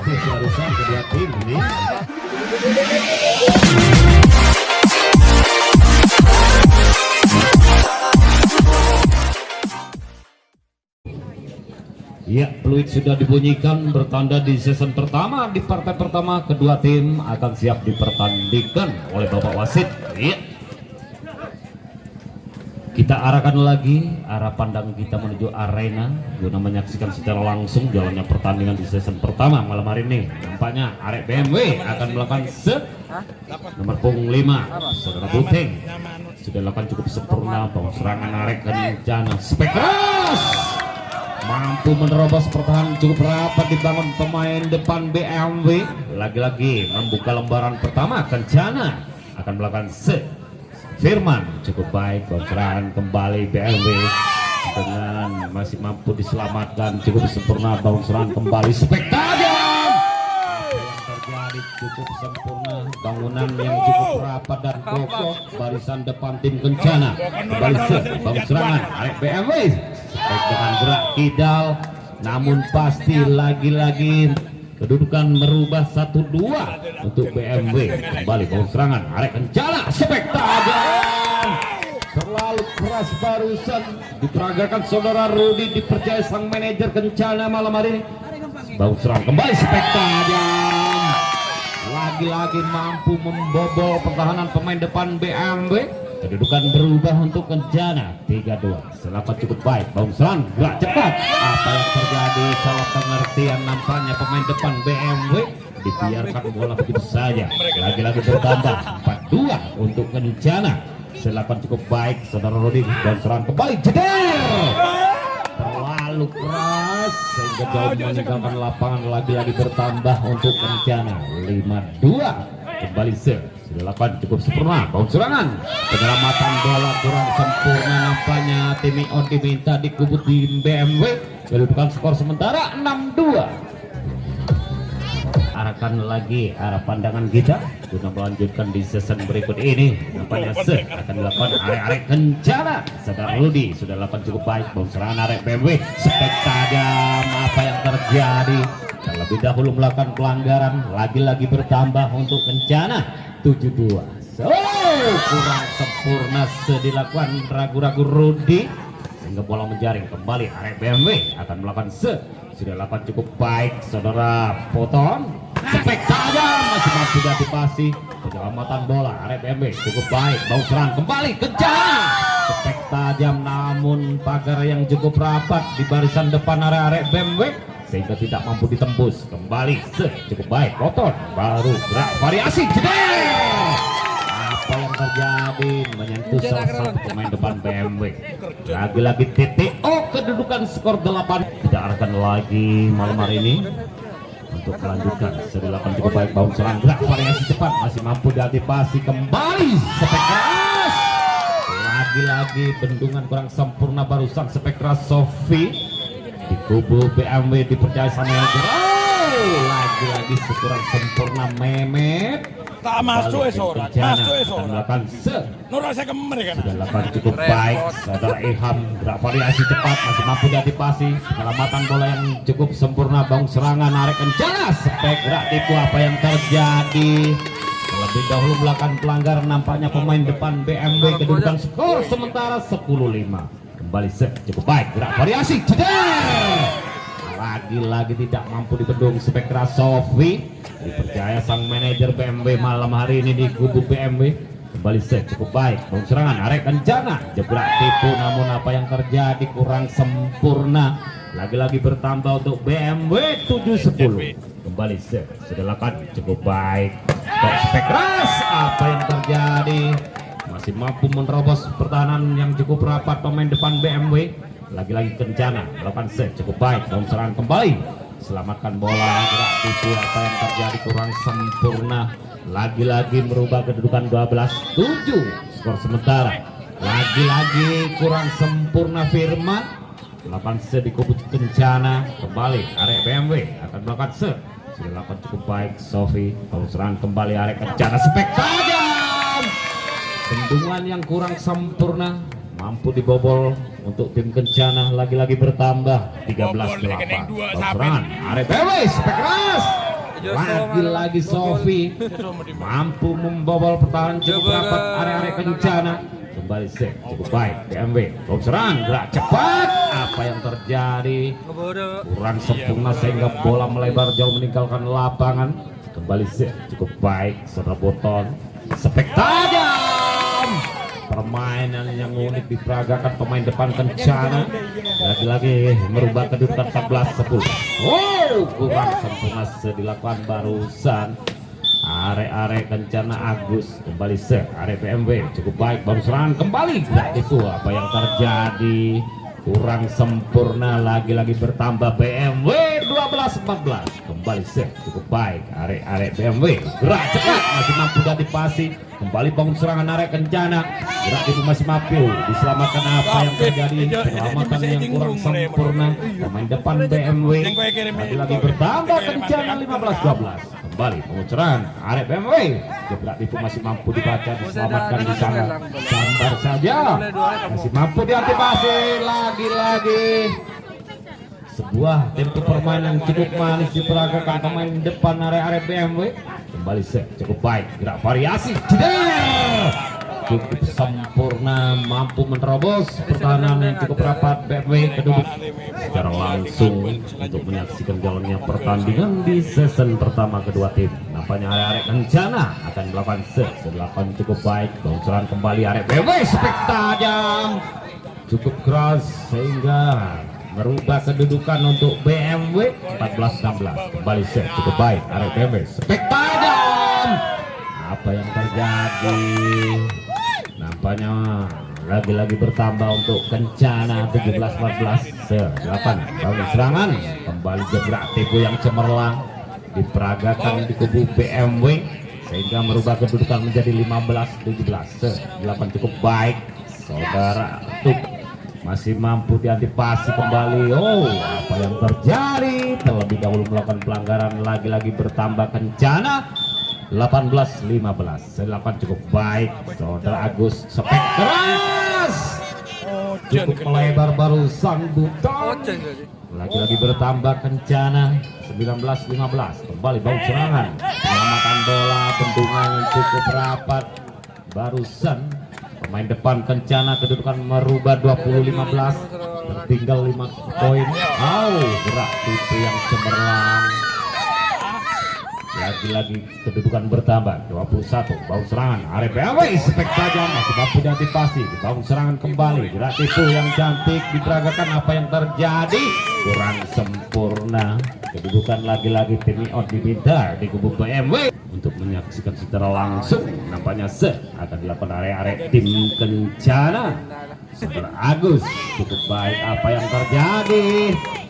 taktis barusan kedua tim ini. Ya, peluit sudah dibunyikan bertanda di season pertama. Di partai pertama kedua tim akan siap dipertandingkan oleh Bapak Wasit. Ya. Kita arahkan lagi arah pandang kita menuju arena guna menyaksikan secara langsung jalannya pertandingan di season pertama malam hari ini. Nampaknya arek BMW akan melakukan set nomor punggung 5 saudara Buteng sudah lakukan cukup sempurna. Bahwa serangan arek kencana Spektras mampu menerobos pertahanan cukup rapat dibangun pemain depan BMW. Lagi-lagi membuka lembaran pertama. Kencana akan melakukan set. Firman cukup baik, serangan kembali BMW dengan masih mampu diselamatkan cukup sempurna. Serangan kembali Spektakuler. Apa yang terjadi cukup sempurna, bangunan yang cukup rapat dan kokoh. Barisan depan tim Kencana kembali serangan arek BMW baik dengan gerak kidal, namun pasti lagi-lagi kedudukan merubah 1-2 untuk BMW. Kembali serangan arek Kencana Spektakuler. Terlalu keras barusan diperagakan saudara Rudi, dipercaya sang manajer Kencana malam hari ini. Serang kembali Spektakuler. Lagi-lagi mampu membobol pertahanan pemain depan BMW. Kedudukan berubah untuk Kencana 3-2. Selamat cukup baik. Serang gerak cepat. Apa yang terjadi? Salah pengertian nampaknya pemain depan BMW dibiarkan bola begitu saja. Lagi-lagi bertambah 4-2 untuk Kencana. Selamat cukup baik saudara Rudi. Serang kembali jeder. Terlalu keras sehingga jauh meninggalkan lapangan. Lagi-lagi bertambah untuk Kencana 5-2. Kembali dilakukan cukup sempurna. Serangan penyelamatan bola kurang sempurna nampaknya. Tim on diminta dikubur di BMW. Kedudukan skor sementara 6-2. Arahkan lagi arah pandangan kita guna melanjutkan di season berikut ini. Nampaknya akan dilakukan arek-arek Kencana. Saudara Rudi sudah lakukan cukup baik. Serangan arek BMW Spektakuler. Apa yang terjadi? Terlebih dahulu melakukan pelanggaran. Lagi-lagi bertambah untuk Kencana 7-2. Kurang sempurna dilakukan ragu-ragu Rudi sehingga bola menjaring. Kembali arek BMW akan melakukan sudah lakukan cukup baik saudara Poton. Spektakuler masih mampu diantisipasi. Penyelamatan bola arek BMW cukup baik. Serang kembali Kencana. Spektakuler namun pagar yang cukup rapat di barisan depan arek BMW sehingga tidak mampu ditembus. Kembali cukup baik Poton. Baru gerak variasi jeder. Apa yang terjadi? Menyentuh salah satu pemain depan BMW. Lagi-lagi TTO. Kedudukan skor 8. Kita arahkan lagi malam hari ini untuk melanjutkan. Sedelapan cukup baik. Serang gerak variasi cepat masih mampu diantisipasi. Kembali Spektras. Lagi-lagi bendungan kurang sempurna. Barusan Spektras Sofi di kubu BMW dipercaya sama yang lagi-lagi kurang sempurna. Memet tak masuk esoran, masuk esoran. Melakukan Nurul saya kemarin kan. sudah lakukan cukup baik saudara Ilham. Gerak variasi cepat masih mampu diantisipasi. Penyelamatan bola yang cukup sempurna. Serangan arek Kencana. Spek gerak tipu. Apa yang terjadi? Terlebih dahulu melakukan pelanggaran nampaknya pemain depan BMW. Kedudukan skor sementara 10-5. Kembali cukup baik. Gerak variasi jeder. Lagi-lagi tidak mampu dibendung Spektra Sofi. Dipercaya sang manajer BMW malam hari ini di kubu BMW. Kembali cukup baik. Serangan arek Kencana. Jebrak tipu namun apa yang terjadi? Kurang sempurna. Lagi-lagi bertambah untuk BMW 7-10. Kembali sudah lakukan cukup baik. Spektras. Apa yang terjadi? Masih mampu menerobos pertahanan yang cukup rapat pemain depan BMW. Lagi-lagi Kencana melakukan cukup baik. Serangan kembali. Selamatkan bola. Gerak tipu. Apa yang terjadi? Kurang sempurna. Lagi-lagi merubah kedudukan 12-7 skor sementara. Lagi-lagi kurang sempurna Firman. Melakukan di kubu Kencana. Kembali arek BMW akan melakukan sudah lakukan cukup baik Sofi. Serangan kembali arek Kencana. Spektakuler. Bendungan yang kurang sempurna mampu dibobol untuk tim Kencana. Lagi-lagi bertambah 13-8. Serangan arek BMW Spekras. lagi-lagi Sofi mampu membobol pertahanan cukup rapat area-area kencana. Kembali set cukup baik BMW bom serangan gerak cepat. Apa yang terjadi kurang sempurna sehingga bola melebar jauh meninggalkan lapangan. Kembali set cukup baik saudara Boton. Spektajam permainan yang unik diperagakan pemain depan kencana. Lagi-lagi merubah kedudukan 14-10. Wow, kurang sempurna dilakukan barusan. Are kencana Agus kembali set are BMW cukup baik baru serangan kembali. Nah, itu apa yang terjadi kurang sempurna lagi-lagi bertambah BMW 12-14. Kembali set cukup baik are BMW gerak cepat masih mampu diantisipasi. Kembali bangun serangan are kencana gerak itu masih mampu diselamatkan. Apa yang terjadi penyelamatan yang kurang sempurna pemain depan BMW lagi-lagi bertambah kencana 15-12. Kembali pengucuran arek BMW gerak itu masih mampu dibaca diselamatkan di sana. Sabar saja masih mampu diantisipasi. Lagi-lagi sebuah tempo permainan cukup manis diperagakan pemain depan arek BMW. Kembali set cukup baik gerak variasi cukup sempurna mampu menerobos pertahanan yang cukup rapat BMW keduduk secara langsung untuk menyaksikan jalannya pertandingan di season pertama kedua tim. Nampaknya arek kencana akan melakukan set 8 cukup baik bocoran kembali arek BMW spektajam cukup keras sehingga merubah kedudukan untuk BMW 14-16. Kembali set cukup baik arek BMW spektajam. Apa yang terjadi nampaknya lagi-lagi bertambah untuk kencana 17-14. 8 bangun serangan kembali gerak tempo yang cemerlang diperagakan di kubu BMW sehingga merubah kedudukan menjadi 15-17. 8 cukup baik saudara Tuk masih mampu diantisipasi kembali. Oh, apa yang terjadi terlebih dahulu melakukan pelanggaran lagi-lagi bertambah kencana 18-15. 8 cukup baik saudara Agus spek keras cukup melebar barusan Buton lagi-lagi bertambah kencana 19-15. Kembali bau serangan penyelamatan bola bendungan cukup rapat barusan pemain depan kencana kedudukan merubah 20-15 tertinggal 5 poin. Gerak itu yang cemerlang lagi-lagi kedudukan bertambah 21. Bau serangan arek BMW spektajam masih mampu diantisipasi. Bau serangan kembali gerak itu yang cantik diperagakan. Apa yang terjadi kurang sempurna kedudukan lagi-lagi tim out diminta di kubu BMW untuk menyaksikan secara langsung. Nampaknya akan dilakukan arek tim kencana saudara Agus cukup baik. Apa yang terjadi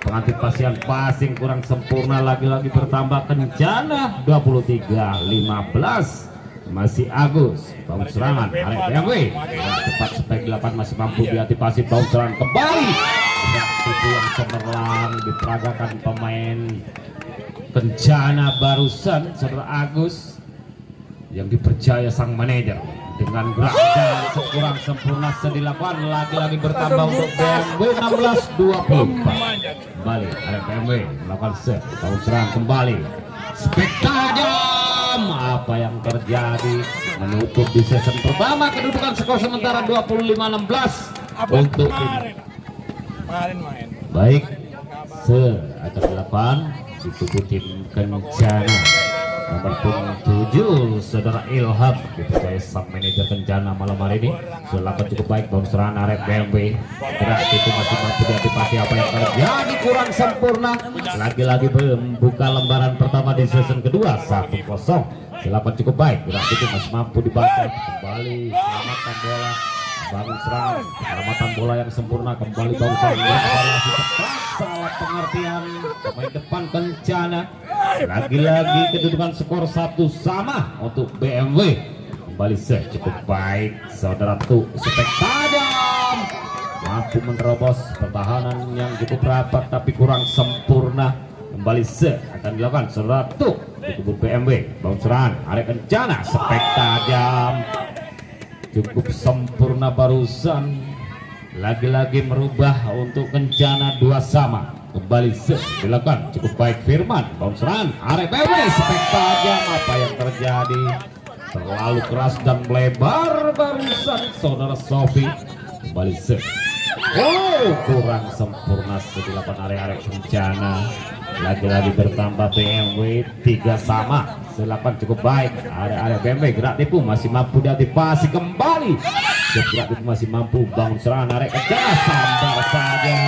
pengantisipasian passing kurang sempurna lagi-lagi bertambah kencana 23-15. Masih Agus bangun serangan arek BMW cepat spek 8 masih mampu diantisipasi. Bangun serangan kembali itu yang cemerlang diperagakan pemain kencana barusan saudara Agus yang dipercaya sang manajer dengan gerak dan kurang sempurna dilakukan lagi-lagi bertambah untuk BMW 16-24. Kembali arek BMW melakukan set bangun serangan kembali spektajam. Apa yang terjadi menutup di season pertama kedudukan skor sementara 25-16 untuk tim main baik akan dilakukan di tubuh tim kencana nomor 7 saudara Ilham dipercaya sang manajer kencana malam hari ini. Sudah cukup baik bangun serangan arek BMW gerak itu masih mampu diantisipasi. Apa yang terjadi kurang sempurna lagi-lagi membuka lembaran pertama di season kedua 1-0. Silakan cukup baik gerak itu masih mampu dibaca kembali selamatkan bola bangun serangan penyelamatan bola yang sempurna kembali bangun serangan variasi cepat salah pengertian pemain depan kencana lagi-lagi kedudukan skor 1 sama untuk BMW. Kembali set cukup baik saudara Tuk spektajam mampu menerobos pertahanan yang cukup rapat tapi kurang sempurna. Kembali set akan dilakukan saudara Tuk di tubuh BMW bangun serangan arek kencana spektajam cukup sempurna barusan lagi-lagi merubah untuk kencana 2 sama kembali dilakukan cukup baik Firman, bounceran arek BW spek tajam. Apa yang terjadi? Terlalu keras dan melebar barusan saudara Sofi. Kembali kurang sempurna dilakukan arek-arek bencana. Lagi-lagi bertambah BMW 3 sama. Silakan cukup baik arek-arek BMW. Gerak tipu masih mampu diantisipasi kembali. Gerak tipu masih mampu bangun serangan arek kencana. Sambar saja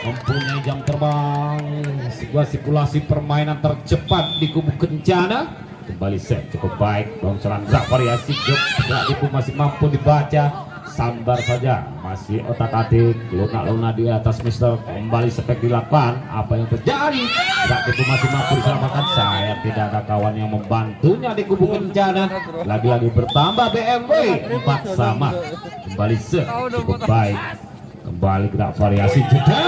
mempunyai jam terbang. Sebuah sirkulasi permainan tercepat di kubu kencana. Kembali set cukup baik bangun serangan gerak variasi. Gerak tipu masih mampu dibaca. Sambar saja masih otak-atik lunak-lunak di atas Mister. Kembali spek dilakukan. Apa yang terjadi? Gerak itu masih mampu diselamatkan. Saya tidak ada kawan yang membantunya di kubu kencana. Lagi-lagi bertambah BMW 4 sama. Kembali cukup baik. Kembali gerak variasi juga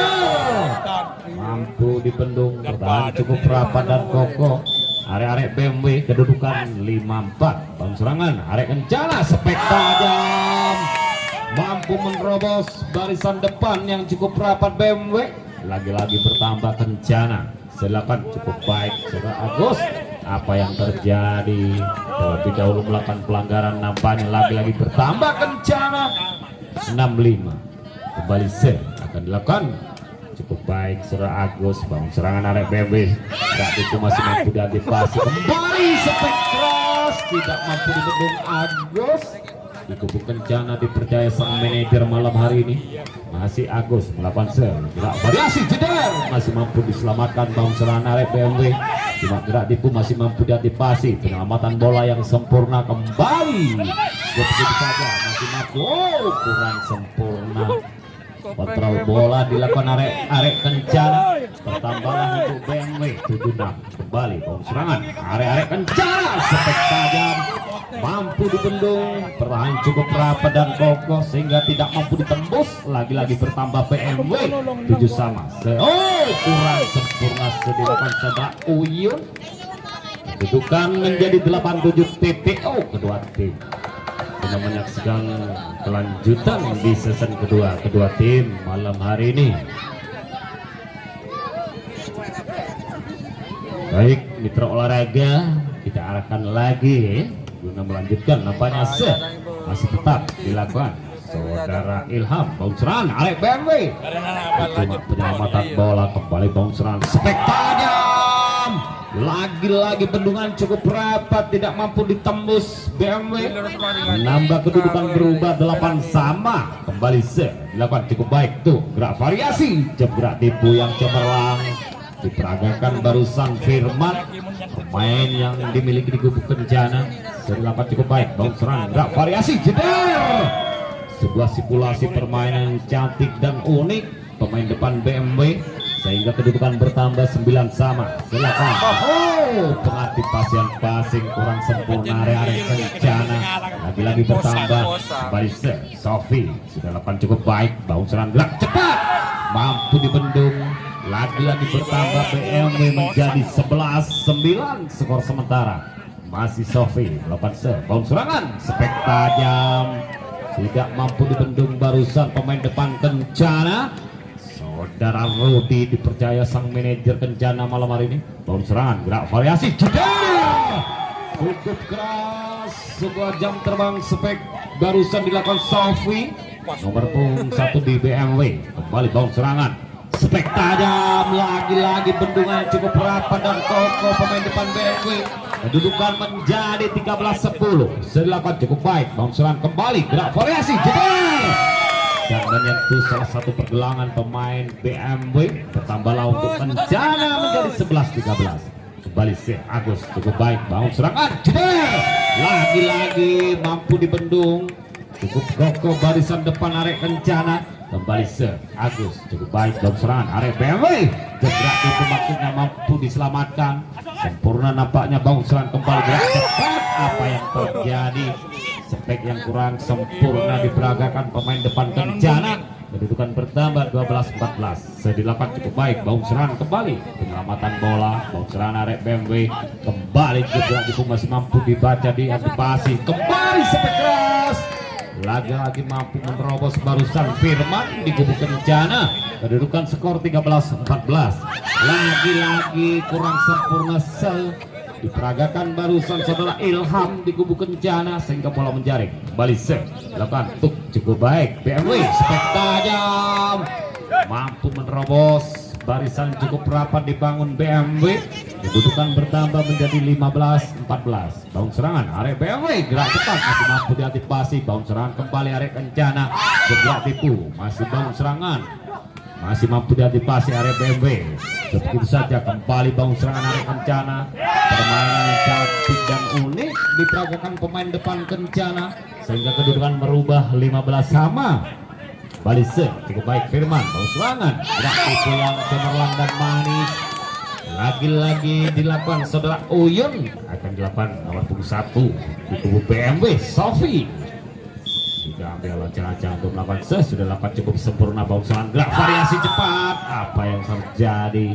mampu dibendung. Bertahan cukup rapat dan kokoh. Arek-arek BMW kedudukan 5-4. Bang serangan arek kencana spek tajam mampu menerobos barisan depan yang cukup rapat BMW. Lagi-lagi bertambah kencana. Silakan cukup baik saudara Agus. Apa yang terjadi? Terlebih dahulu melakukan pelanggaran, nampaknya lagi-lagi bertambah kencana. 6-5. Kembali akan dilakukan cukup baik saudara Agus. Bangun serangan arek BMW. Gak itu masih mampu diantisipasi. Kembali spek keras tidak mampu dibendung Agus. Di kubu kencana dipercaya sang manajer malam hari ini masih Agus melakukan gerak variasi jeder masih mampu diselamatkan bangun serangan arek BMW. Cuma gerak tipu masih mampu diantisipasi. Penyelamatan bola yang sempurna kembali. Begitu saja masih mampu kurang sempurna. Kontrol bola dilakukan arek kencana. Pertambahan untuk BMW 76. Kembali bangun serangan arek kencana spek tajam mampu dibendung. Pertahanan cukup rapat dan kokoh sehingga tidak mampu ditembus. Lagi-lagi bertambah BMW 7 sama. Kurang sempurna dilakukan saudara Uyun. Kedudukan menjadi 87 TPO kedua tim. Kita menyaksikan kelanjutan di season kedua tim malam hari ini. Baik mitra olahraga, kita arahkan lagi guna melanjutkan. Nampaknya masih tetap dilakukan saudara Ilham. Bounceran arek BMW. Cuma penyelamatan bola kembali bounceran spek tajam. Lagi-lagi bendungan cukup rapat tidak mampu ditembus BMW. Menambah kedudukan berubah 8 sama. Kembali dilakukan cukup baik tuh gerak variasi gerak tipu yang cemerlang diperagakan barusan Firman, pemain yang dimiliki di kubu kencana. Dilakukan cukup baik bangun serangan gerak variasi jeder. Sebuah sirkulasi permainan yang cantik dan unik pemain depan BMW sehingga kedudukan bertambah 9 sama. Silakan. Pengantisipasian passing kurang sempurna arek kencana. Lagi-lagi bertambah kembali Sofi sudah lakukan cukup baik bangun serangan gerak cepat mampu dibendung. Lagi-lagi bertambah BMW menjadi 11-9 skor sementara. Masih Sofi melakukan bangun serangan spek tajam tidak mampu dibendung barusan pemain depan kencana. Saudara Rudi dipercaya sang manajer kencana malam hari ini. Bangun serangan gerak variasi jeder cukup keras. Sebuah jam terbang spek barusan dilakukan Sofi nomor 1 di BMW. Kembali bangun serangan spek tajam. Lagi-lagi bendungan cukup rapat dan kokoh pemain depan BMW. Kedudukan menjadi 13-10. Silakan cukup baik bangun serangan kembali gerak variasi jeder dan menyentuh salah satu pergelangan pemain BMW. Bertambahlah untuk kencana menjadi 11-13. Kembali Agus cukup baik bangun serangan jeder. Lagi-lagi mampu dibendung cukup kokoh barisan depan arek kencana. Kembali Agus cukup baik bangun serangan arek BMW. Gerak itu maksudnya mampu diselamatkan. Sempurna nampaknya bangun serangan kembali gerak cepat. Apa yang terjadi? Spek yang kurang sempurna diperagakan pemain depan kencana. Kedudukan bertambah 12-14. Sedilapan cukup baik bangun serangan kembali. Penyelamatan bola bangun serangan arek BMW. Kembali gerak itu masih mampu dibaca di antisipasi. Kembali spek keras. lagi-lagi mampu menerobos barusan Firman di kubu kencana. Kedudukan skor 13-14. Lagi-lagi kurang sempurna diperagakan barusan saudara Ilham di kubu kencana sehingga bola menjaring. Kembali set dilakukan tuk cukup baik. BMW spek tajam mampu menerobos barisan cukup rapat dibangun BMW. Kedudukan bertambah menjadi 15-14. Baung serangan arek BMW gerak cepat masih mampu diantisipasi. Baung serangan kembali arek kencana bergerak tipu masih baung serangan masih mampu diantisipasi arek BMW. Begitu saja kembali baung serangan arek kencana. Permainan yang cantik dan unik diperagakan pemain depan kencana sehingga kedudukan merubah 15 sama. Balise cukup baik Firman baung serangan gerak tipu yang cemerlang dan manis. Lagi-lagi dilakukan saudara Uyun akan dilakukan nomor punggung 1 di kubu BMW Sofi. Sudah ambil lancar-lancar untuk melakukan sudah lakukan cukup sempurna baung serangan gerak variasi cepat. Apa yang terjadi?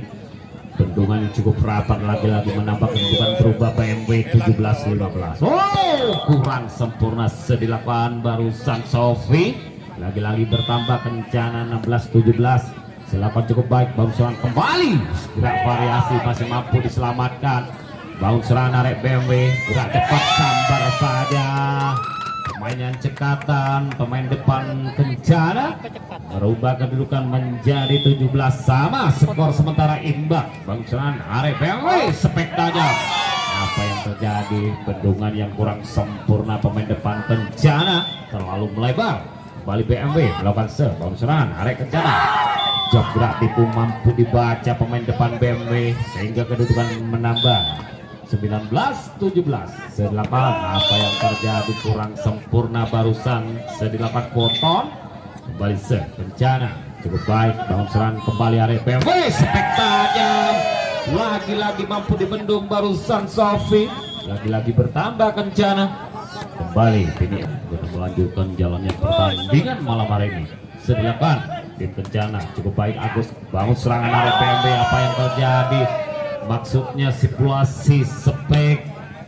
Bendungan yang cukup rapat lagi-lagi menambah kedudukan berubah BMW 17-15. Oh, kurang sempurna dilakukan barusan Sofi. Lagi-lagi bertambah kencana 16-17. Selapan cukup baik baung serangan kembali gerak variasi masih mampu diselamatkan. Baung serangan arek BMW gerak cepat sambar saja. Permainan cekatan pemain depan kencana merubah kedudukan menjadi 17 sama. Skor sementara imbang. Baung serangan arek BMW spek tajam. Apa yang terjadi? Bendungan yang kurang sempurna pemain depan kencana terlalu melebar. Kembali BMW melakukan baung serangan arek kencana. Job gerak tipu mampu dibaca pemain depan BMW sehingga kedudukan menambah 19-17. Sedelapan apa yang terjadi kurang sempurna barusan sedelapan Poton. Kembali kencana cukup baik baung serangan kembali arek BMW spek tajam. Lagi-lagi mampu dibendung barusan Sofi. Lagi-lagi bertambah kencana. Kembali ini untuk melanjutkan jalannya pertandingan malam hari ini. Sedelapan tim kencana cukup baik Agus bangun serangan arek BMW. Apa yang terjadi? Maksudnya situasi spek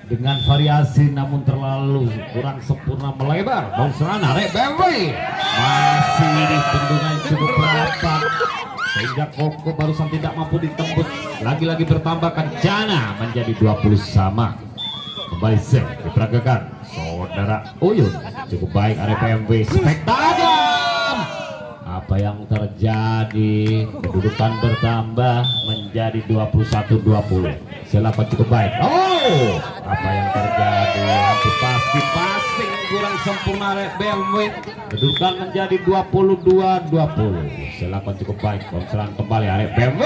dengan variasi namun terlalu kurang sempurna melebar. Bangun serangan arek BMW masih di bendungan cukup rapat sehingga Koko barusan tidak mampu ditembus. Lagi-lagi bertambah kencana menjadi 20 sama. Kembali set diperagakan saudara Uyun cukup baik arek BMW spek tajam. Apa yang terjadi? Kedudukan bertambah menjadi 21-20. Selapan cukup baik. Oh, apa yang terjadi? Pasti passing kurang sempurna arek BMW. Kedudukan menjadi 22-20. Selapan cukup baik. Baung serangan kembali arek BMW.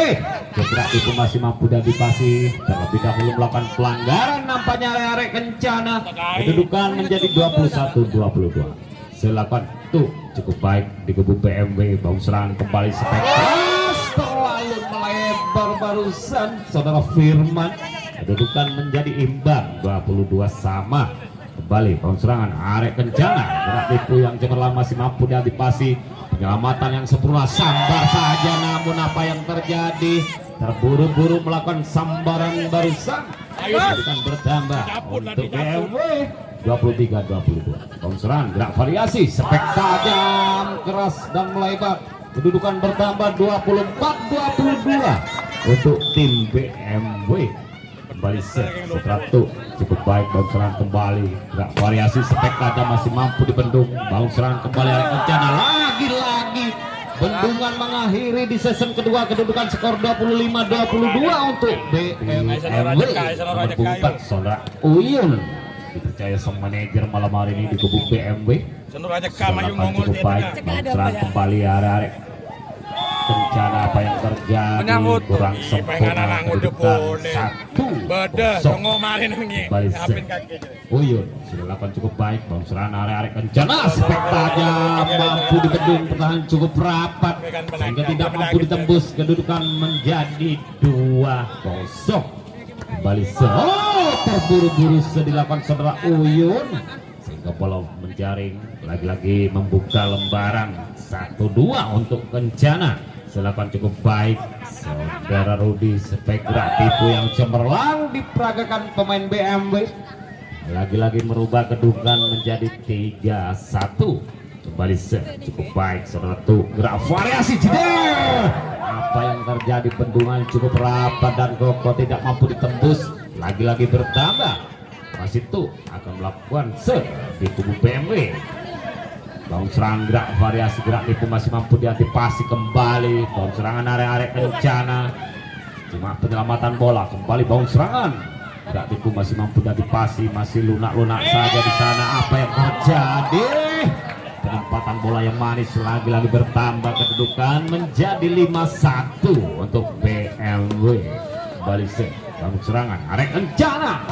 Gerak itu masih mampu diantisipasi. Terlebih dahulu melakukan pelanggaran nampaknya arek kencana. Kedudukan menjadi 21-22. Selapan tuh cukup baik di kubu BMW. Baung serangan kembali spek terlalu melebar barusan saudara Firman. Kedudukan menjadi imbang 22 sama. Kembali baung serangan arek kencana gerak tipu yang cemerlang masih mampu diantisipasi. Penyelamatan yang sempurna sambar saja namun apa yang terjadi? Terburu-buru melakukan sambaran barusan. Kedudukan bertambah untuk BMW 23-22. Baung serangan gerak variasi spek tajam keras dan melebar. Kedudukan bertambah 24-22 untuk tim BMW. Kembali setratu cukup baik. Baung serangan kembali gerak variasi spek tajam masih mampu dibendung. Baung serangan kembali arek kencana. Lagi-lagi bendungan mengakhiri di season kedua. Kedudukan skor 25-22 untuk BMW. Membuka saudara Uyun dipercaya sang manajer malam hari ini di kubu BMW. Selamat cukup baik. Baung serangan kembali arek kencana. Apa yang terjadi? Kurang sempurna. Kedudukan 1-0. Kembali Uyun sudah lakukan cukup baik. Baung serangan arek kencana spek tajam mampu dibendung. Pertahanan cukup rapat sehingga tidak mampu ditembus. Kedudukan menjadi 2-0. Kembali terburu-buru dilakukan saudara Uyun sehingga bola menjaring. Lagi-lagi membuka lembaran 1-2 untuk kencana. Selapan cukup baik saudara Rudi spek gerak tipu yang cemerlang diperagakan pemain BMW. lagi-lagi merubah kedudukan menjadi 3-1. Kembali cukup baik saudara tuh, gerak variasi jeder. Apa yang terjadi, bendungan cukup rapat dan kokoh, tidak mampu ditembus. Lagi-lagi bertambah, masih tuh akan melakukan di kubu BMW. Bang serang gerak variasi, gerak itu masih mampu diantisipasi kembali. Bang serangan area-area kencana, cuma penyelamatan bola kembali. Bang serangan gerak itu masih mampu diantisipasi, masih lunak-lunak saja di sana. Apa yang terjadi? Penempatan bola yang manis, lagi-lagi bertambah kedudukan menjadi 5-1 untuk BMW. Kembali Bang serangan arek kencana,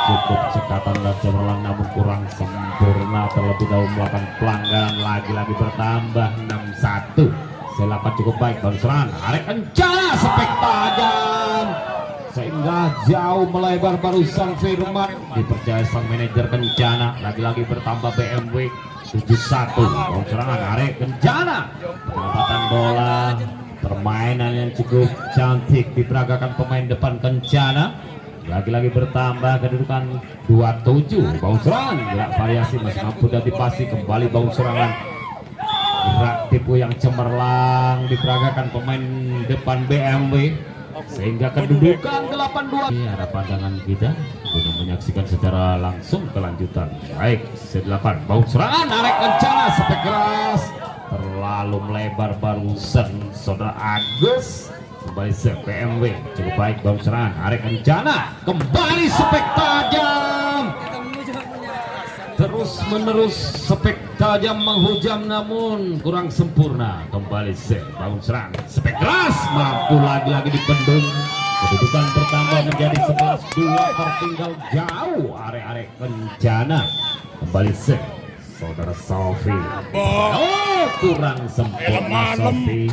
cukup cekatan dan cemerlang namun kurang sempurna, terlebih dahulu melakukan pelanggaran. Lagi-lagi bertambah 6-1. Selapan cukup baik, Bang serangan arek kencana, spek tajam sehingga jauh melebar. Barusan Firman dipercaya sang manajer kencana. Lagi-lagi bertambah BMW 7-1. Bang serangan arek kencana, penempatan bola, permainan yang cukup cantik diperagakan pemain depan kencana. Lagi-lagi bertambah kedudukan 27. Bau serangan gerak variasi masih mampu diantisipasi kembali. Bau serangan gerak tipu yang cemerlang diperagakan pemain depan BMW sehingga kedudukan 8-2. Ini ada pandangan kita untuk menyaksikan secara langsung kelanjutan. Baik, C8 bau serangan arek kencana, spek keras terlalu melebar. Barusan saudara Agus kembali BMW cukup baik. Bau serangan arek kencana kembali, spek tajam terus menerus, spek tajam menghujam namun kurang sempurna. Kembali bau serangan spek keras mampu lagi-lagi dibendung. Kedudukan bertambah menjadi 11-2, tertinggal jauh arek-arek kencana. Kembali saudara Sofi, oh kurang sempurna Sofi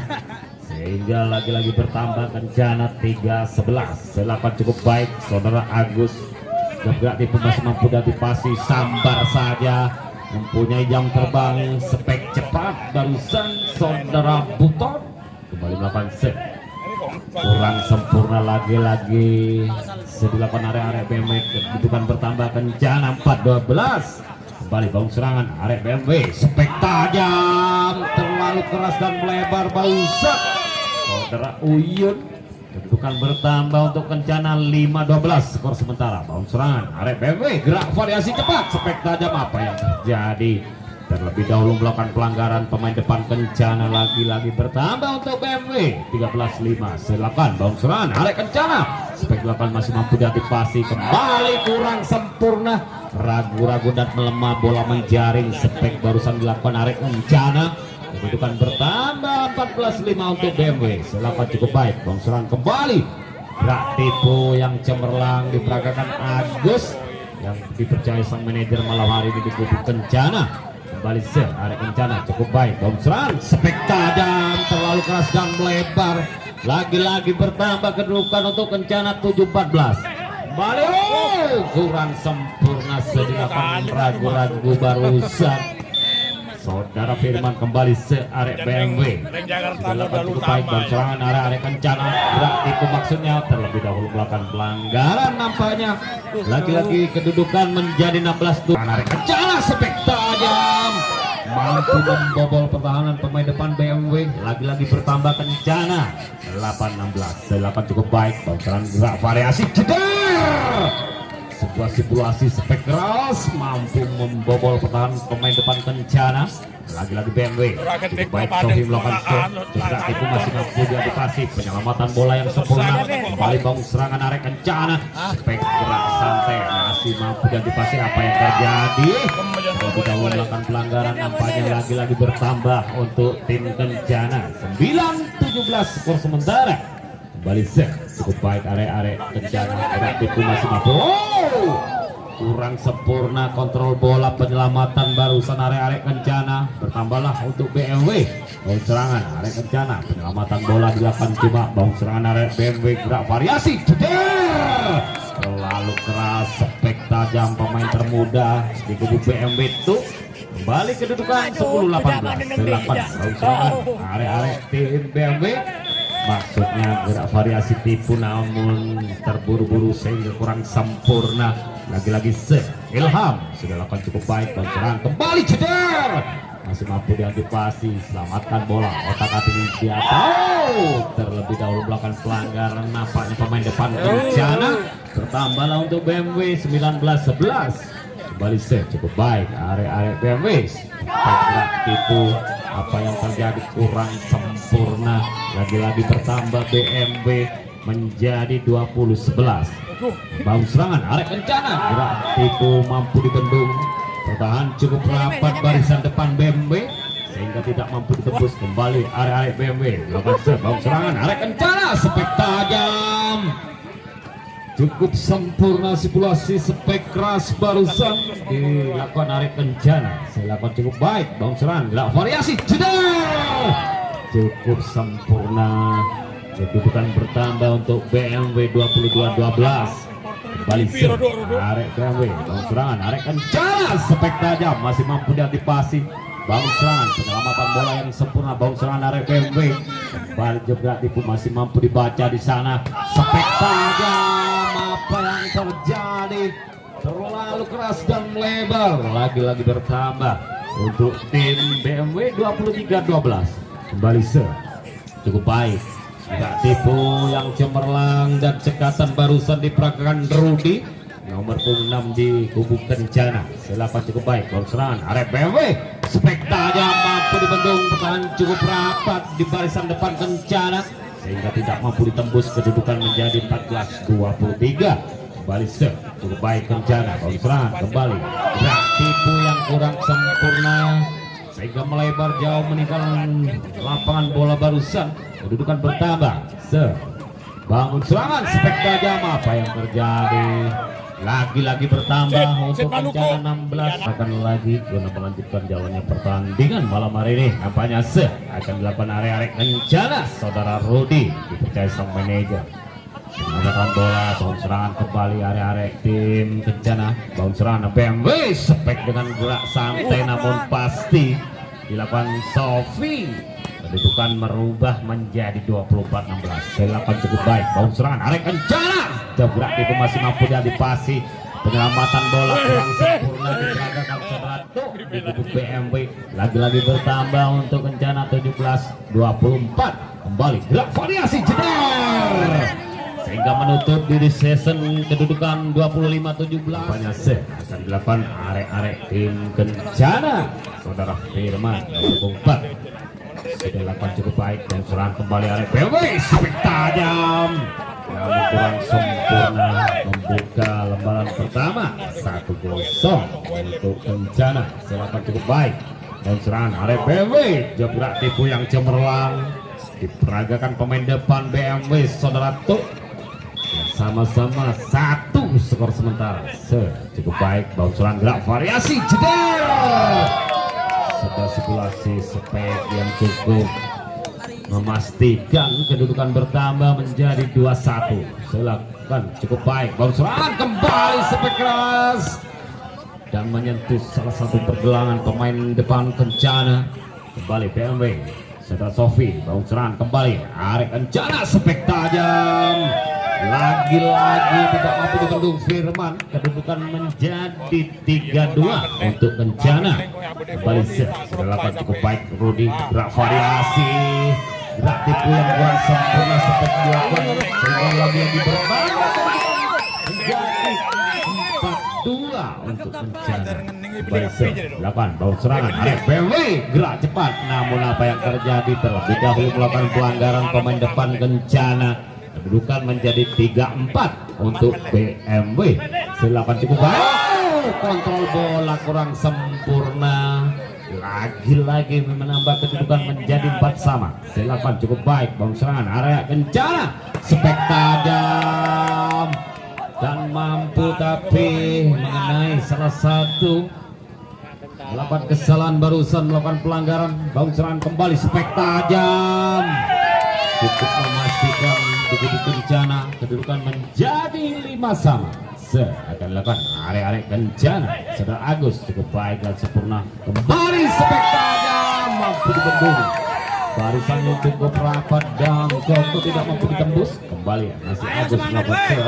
sehingga lagi-lagi bertambah kencana 3-11. Selapan cukup baik saudara Agus, gerak di masih mampu diantisipasi, sambar saja, mempunyai jam terbang, spek cepat. Barusan saudara Buton kembali melakukan set, kurang sempurna. Lagi-lagi sedelapan area-area BMW, kedudukan bertambah kencana 4-12. Kembali bau serangan arek BMW, spek tajam terlalu keras dan melebar. Bausat saudara Uyun, kedudukan bertambah untuk kencana 5-12 skor sementara. Bau serangan arek BMW, gerak variasi cepat, spek tajam. Apa yang terjadi? Terlebih dahulu melakukan pelanggaran pemain depan kencana. Lagi-lagi bertambah untuk BMW 13-5. Silakan bau serangan arek kencana, spek 8 masih mampu diantisipasi kembali, kurang sempurna, ragu-ragu dan melemah, bola menjaring. Spek barusan dilakukan arek kencana, kedudukan bertambah 14-5 untuk BMW. Silakan cukup baik. Bang serangan kembali, gerak tipu yang cemerlang diperagakan Agus yang dipercaya sang manajer malam hari ini di kubu kencana. Kembali arek kencana cukup baik. Bang serangan spek tajam terlalu keras dan melebar. Lagi-lagi bertambah kedudukan untuk kencana 7-14. Kembali kurang sempurna, sedikit ragu-ragu barusan saudara Firman. Kembali arek BMW cukup baik. Bang serangan arek kencana, gerak tipu maksudnya, terlebih dahulu melakukan pelanggaran nampaknya. Lagi-lagi kedudukan menjadi 16-2. Arek kencana spek tajam mampu membobol pertahanan pemain depan BMW. Lagi-lagi bertambah kencana 8-16. 8 cukup baik. Bang serangan gerak variasi jeder, sebuah simulasi spek keras mampu membobol pertahanan pemain depan kencana. Lagi-lagi BMW cukup baik. Sofi melakukan shot, juga itu masih mampu diantisipasi, penyelamatan bola yang sempurna. Kembali bang serangan arek kencana, spek gerak santai masih mampu diantisipasi. Apa yang terjadi? Terlebih dahulu melakukan pelanggaran nampaknya. Lagi-lagi bertambah untuk tim kencana 9-17 skor sementara. Kembali cukup baik arek-arek kencana, gerak itu masih mampu, kurang sempurna kontrol bola, penyelamatan barusan arek-arek kencana. Bertambahlah untuk BMW. Bau serangan arek kencana, penyelamatan bola dilakukan cuma bau serangan arek BMW, gerak variasi jeder terlalu keras, spek tajam pemain termuda di kubu BMW itu. Kembali kedudukan 10-18. 8 bau serangan arek-arek tim BMW. Maksudnya gerak variasi tipu namun terburu-buru sehingga kurang sempurna. Lagi-lagi Ilham sudah lakukan cukup baik dan serang kembali ceder. Masih mampu diantisipasi, selamatkan bola, otak-atik dia tahu terlebih dahulu melakukan pelanggaran. Nampaknya pemain depan bencana bertambahlah untuk BMW 19-11. Kembali cukup baik arek-arek BMW gerak tipu, apa yang terjadi kurang sempurna. Lagi-lagi bertambah BMW menjadi 20-11. Bau serangan arek kencana, gerak tipu mampu dibendung, bertahan cukup rapat barisan depan BMW sehingga tidak mampu ditembus. Kembali arek-arek BMW melakukan bau serangan arek kencana, spek tajam, cukup sempurna simulasi spek keras barusan dilakukan arek kencana. Saya lakukan cukup baik, bau serangan gerak variasi jeder, cukup sempurna. Kedudukan bertambah untuk BMW 22-12. Kembali arek BMW, bang serangan arek kencana, spek tajam, masih mampu diantisipasi. Bang serangan, penyelamatan bola yang sempurna, bang serangan arek BMW. Kembali jebrak tipu, masih mampu dibaca di sana. Spek tajam, apa yang terjadi? Terlalu keras dan lebar. Lagi-lagi bertambah untuk tim BMW 23-12. Kembali cukup baik. Tidak tipu yang cemerlang dan cekatan barusan diperagakan Rudi nomor 6 di kubu kencana. Selapan cukup baik, bang serangan arek BMW, spek tajam, mampu dibendung, bertahan cukup rapat di barisan depan kencana sehingga tidak mampu ditembus. Kedudukan menjadi 14-23. Kembali cukup baik kencana, bang serangan kembali gerak tipu yang kurang sempurna sehingga melebar jauh meninggalkan lapangan bola barusan. Kedudukan bertambah. Bangun serangan, spek tajam, apa yang terjadi? Lagi-lagi bertambah untuk kencana 16. Akan lagi guna melanjutkan jalannya pertandingan malam hari ini. Nampaknya akan dilakukan arek-arek kencana. Saudara Rudi dipercaya sang manajer menggunakan bola. Bangun serangan kembali arek-arek tim kencana. Bangun serangan BMW, spek dengan gerak santai namun pasti dilakukan Sofi. Kedudukan merubah menjadi 24-16. Selapan cukup baik, bau serangan arek kencana, jebrak itu masih mampu diantisipasi. Penyelamatan bola kurang sempurna diperagakan Sebratu di kubu BMW. Lagi-lagi bertambah untuk kencana 17-24. Kembali gerak variasi jeder sehingga menutup diri season kedudukan 25-17. Banyak akan dilakukan arek-arek tim kencana. Saudara Firman nomor 4 sudah lakukan cukup baik dan serangan kembali arek BMW, spek tajam namun kurang sempurna membuka lembaran pertama 1-0 untuk kencana. Serangan cukup baik dan serangan arek BMW, jebrak tipu yang cemerlang diperagakan pemain depan BMW saudara Tuk. Sama-sama 1 skor sementara. Cukup baik, bau serangan gerak variasi jeder. Sebuah simulasi spek yang cukup memastikan kedudukan bertambah menjadi 2-1. Silakan cukup baik, bau serangan kembali spek keras dan menyentuh salah satu pergelangan pemain depan kencana. Kembali BMW, Saudara Sofi, bau serangan kembali arek kencana, spek tajam. Lagi-lagi tidak mampu dibendung Firman. Kedudukan menjadi 3-2 untuk kencana. Kembali sudah lakukan cukup baik Rudi, gerak variasi, gerak tipu yang kurang sempurna seperti dilakukan sehingga lagi yang diberbalik menjadi 4-2 untuk kencana. Kembali dilakukan bau serangan arek BMW, gerak cepat namun apa yang terjadi terlebih dahulu melakukan pelanggaran pemain depan kencana. Kedudukan menjadi 3-4 untuk BMW. Silakan cukup baik, kontrol bola kurang sempurna. Lagi-lagi menambah kedudukan menjadi 4 sama. Silakan cukup baik, bang serangan area kencana, spek tajam dan mampu tapi mengenai salah satu melakukan kesalahan barusan melakukan pelanggaran. Bang serangan kembali, spek tajam, cukup memastikan di kubu kencana. Kedudukan menjadi 5 sama. Akan dilakukan arek-arek kencana. Saudara Agus cukup baik dan sempurna. Kembali spek tajam, mampu dibendung barisannya cukup rapat dan Koko tidak mampu ditembus. Kembali masih Agus melakukan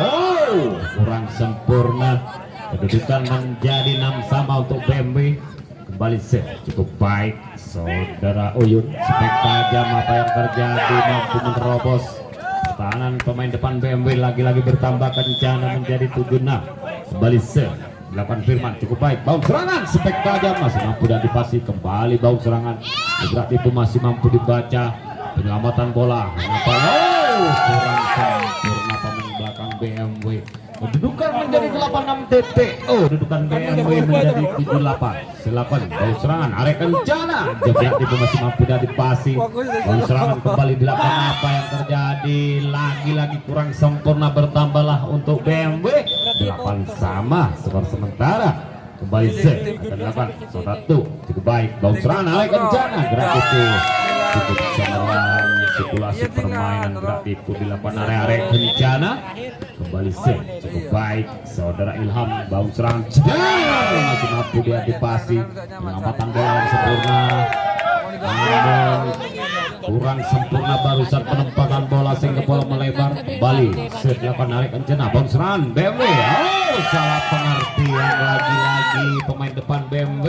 kurang sempurna. Kedudukan menjadi 6 sama untuk BMW. Kembali cukup baik saudara Uyun. Spek tajam apa yang terjadi, mampu menerobos pertahanan pemain depan BMW. Lagi-lagi bertambah kencana menjadi 7-6. Kembali dilakukan Firman cukup baik. Bounce serangan spek tajam masih mampu dan dipasi. Kembali bounce serangan bergerak itu masih mampu dibaca. Penyelamatan bola kurang sempurna pemain belakang BMW. Kedudukan menjadi 86 TPO. Kedudukan BMW menjadi 78. Silakan bounce serangan arek kencana. Jebak itu masih mampu dan dipasi. Bounce serangan kembali dilakukan. Apa yang terjadi? Lagi-lagi kurang sempurna. Bertambahlah untuk BMW 8 sama skor sementara. Kembali akan dilakukan satu cukup baik. Bounce serangan arek kencana. Gerak itu cukup cemerlang. Sirkulasi permainan gerak tipu dilakukan area-area kencana. Kembali cukup baik saudara Ilham. Bounce serangan masih mampu dia dipasi. Penyelamatan bola yang sempurna. Kurang sempurna barusan penempatan bola sehingga bola melebar. Kembali dilakukan narik kencana. Bounce serangan BMW. Salah pengertian lagi-lagi pemain depan BMW.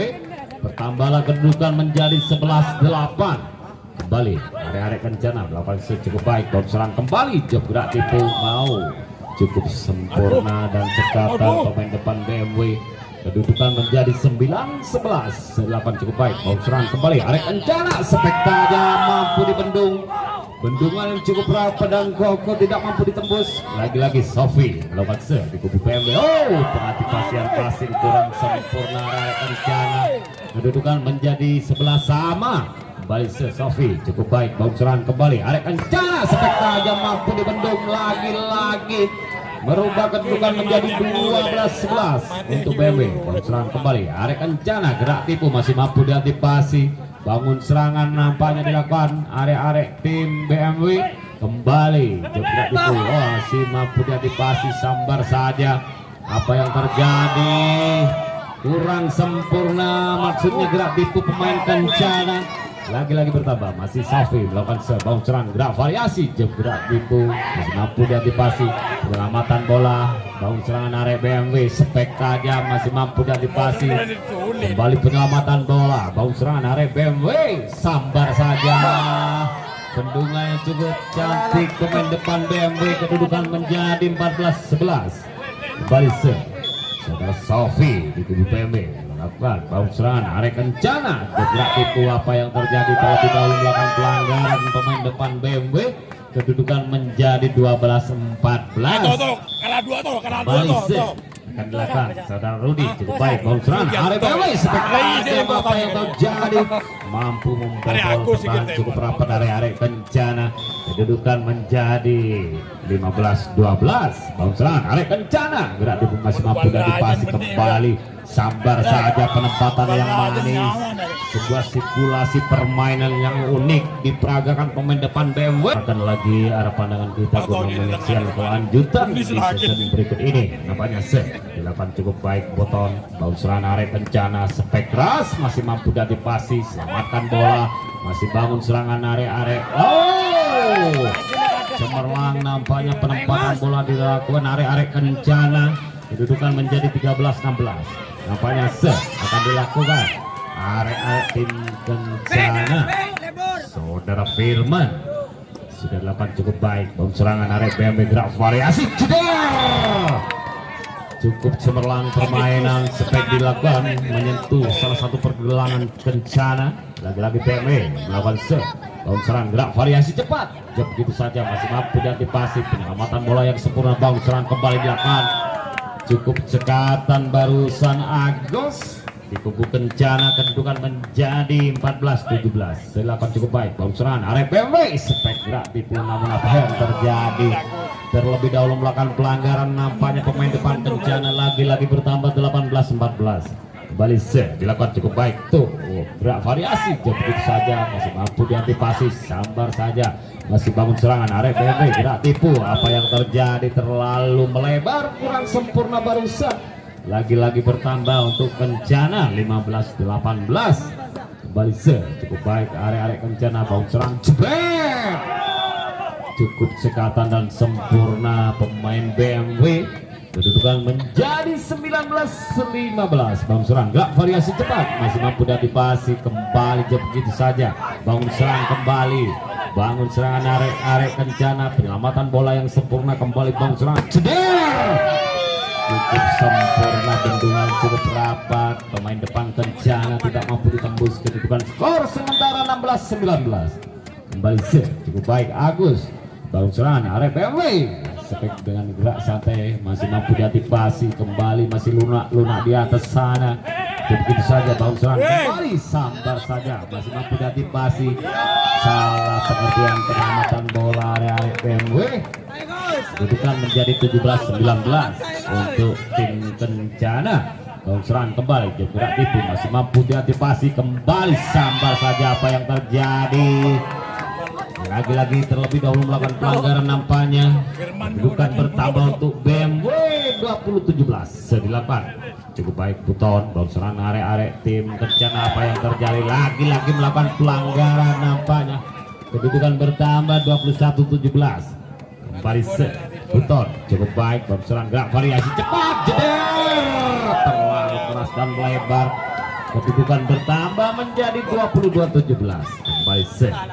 Bertambahlah kedudukan menjadi 11-8. Kembali area-area kencana melakukan cukup baik. Bounce serangan kembali. Job gerak tipu mau cukup sempurna dan cekatan pemain depan BMW. Kedudukan menjadi 9-11. 8 cukup baik. Bounce serangan kembali area kencana. Spek tajam mampu dibendung. Bendungan yang cukup rapat dan Koko tidak mampu ditembus. Lagi-lagi Sofi melakukan di kubu BMW. Pengantisipasian passing kurang sempurna area kencana. Kedudukan menjadi 11 sama. Kembali Sofi cukup baik. Bounce serangan kembali area kencana. Spek tajam mampu dibendung. Lagi-lagi merubah kedudukan menjadi 12-11 untuk BMW. Bounce serangan kembali area kencana. Gerak tipu masih mampu diantisipasi. Bangun serangan nampaknya dilakukan area-area tim BMW. Kembali gerak tipu masih mampu diantisipasi. Sambar saja. Apa yang terjadi? Kurang sempurna maksudnya gerak tipu pemain kencana. Lagi-lagi bertambah masih Safi melakukan bounce serangan gerak variasi. Gerak tipu masih mampu diantisipasi. Penyelamatan bola bounce serangan area BMW. Spek tajam masih mampu diantisipasi. Kembali penyelamatan bola bounce serangan area BMW. Sambar saja. Bendungan yang cukup cantik pemain depan BMW. Kedudukan menjadi 14-11. Kembali saudara Sofi di kubu BMW melakukan bounce serangan area kencana. Gerak tipu apa yang terjadi terlebih dahulu melakukan pelanggaran pemain depan BMW. Kedudukan menjadi 12-14. Akan dilakukan saudara Rudi cukup baik. Bounce serangan area BMW. Spektakuler apa yang terjadi? Mampu membobol pertahanan cukup rapat area kencana. Kedudukan menjadi 15-12. Bounce serangan area kencana. Gerak tipu masih mampu dan dipasi kembali. Sambar saja penempatan yang manis. Sebuah sirkulasi permainan yang unik diperagakan pemain depan BMW. Akan lagi arah pandangan kita guna menyaksikan kelanjutan di season berikut ini. Nampaknya dilakukan cukup baik. Boton bounce serangan area kencana. Spek keras masih mampu dan dipasi. Selamatkan bola. Masih bangun serangan area-area. Cemerlang nampaknya penempatan bola dilakukan area-area kencana. Kedudukan menjadi 13-16. Nampaknya akan dilakukan area tim kencana. Saudara Firman sudah dilakukan cukup baik. Bounce serangan area BMW gerak variasi. Cukup cemerlang permainan. Spek dilakukan menyentuh salah satu pergelangan kencana. Lagi-lagi BMW melakukan bounce serangan gerak variasi cepat. Begitu saja masih mampu diantisipasi. Penyelamatan bola yang sempurna. Bounce serangan kembali dilakukan. Cukup cekatan barusan Agus di kubu kencana. Kedudukan menjadi 14-17. Dilakukan cukup baik. Bounce serangan area BMW. Spek gerak tipu namun apa yang terjadi? Terlebih dahulu melakukan pelanggaran. Nampaknya pemain depan kencana lagi-lagi bertambah 18-14. Kembali dilakukan cukup baik. Tuh gerak variasi. Begitu saja masih mampu diantisipasi. Sambar saja. Masih bangun serangan area BMW. Gerak tipu apa yang terjadi? Terlalu melebar. Kurang sempurna barusan. Lagi-lagi bertambah untuk kencana 15-18. kembali cukup baik arek-arek kencana bangun serang jebret cukup sekatan dan sempurna pemain BMW. Kedudukan menjadi 19-15. Bangun serang gak variasi cepat, masih mampu diantisipasi kembali begitu saja. Bangun serang kembali, bangun serangan arek-arek kencana, penyelamatan bola yang sempurna kembali bangun serang ceder cukup sempurna, bendungan cukup rapat, pemain depan kencana tidak mampu ditembus. Kedudukan skor sementara 16-19. Kembali cukup baik Agus, bangun serangan arek BMW Spek dengan gerak santai masih mampu diantisipasi kembali, masih lunak di atas sana. Begitu saja bangun serangan kembali sambar saja, masih mampu diantisipasi. Salah pengertian penyelamatan bola arek BMW. Kedudukan menjadi 17-19 untuk tim kencana. Bangun serangan kembali, gerak itu masih mampu diantisipasi kembali sambar saja. Apa yang terjadi? Lagi-lagi terlebih dahulu melakukan pelanggaran nampaknya. Kedudukan bertambah untuk BMW 20-17 dilakukan. Cukup baik Buton, bangun serangan arek-arek tim kencana. Apa yang terjadi? Lagi-lagi melakukan pelanggaran nampaknya. Kedudukan bertambah 21-17. Kembali Buton, cukup baik bangun serangan gerak variasi cepat jeder terlalu keras dan melebar. Kedudukan bertambah menjadi 22-17. Kembali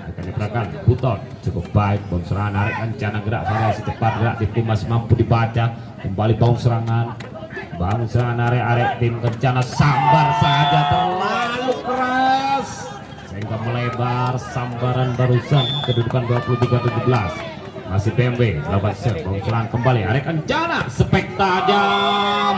akan diperagakan Buton, cukup baik bangun serangan arek kencana gerak variasi cepat, gerak tim masih mampu dibaca. Kembali bangun serangan arek-arek tim kencana sambar saja terlalu keras sehingga melebar sambaran barusan. Kedudukan 23-17 masih BMW lawan bangun serangan kembali arek kencana, spek tajam.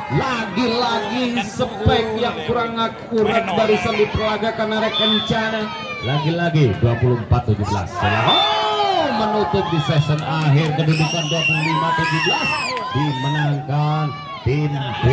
Lagi-lagi spek yang kurang akurat barusan diperagakan arek kencana. Lagi-lagi 24-17 menutup di season akhir. Kedudukan 25-17 dimenangkan tim B.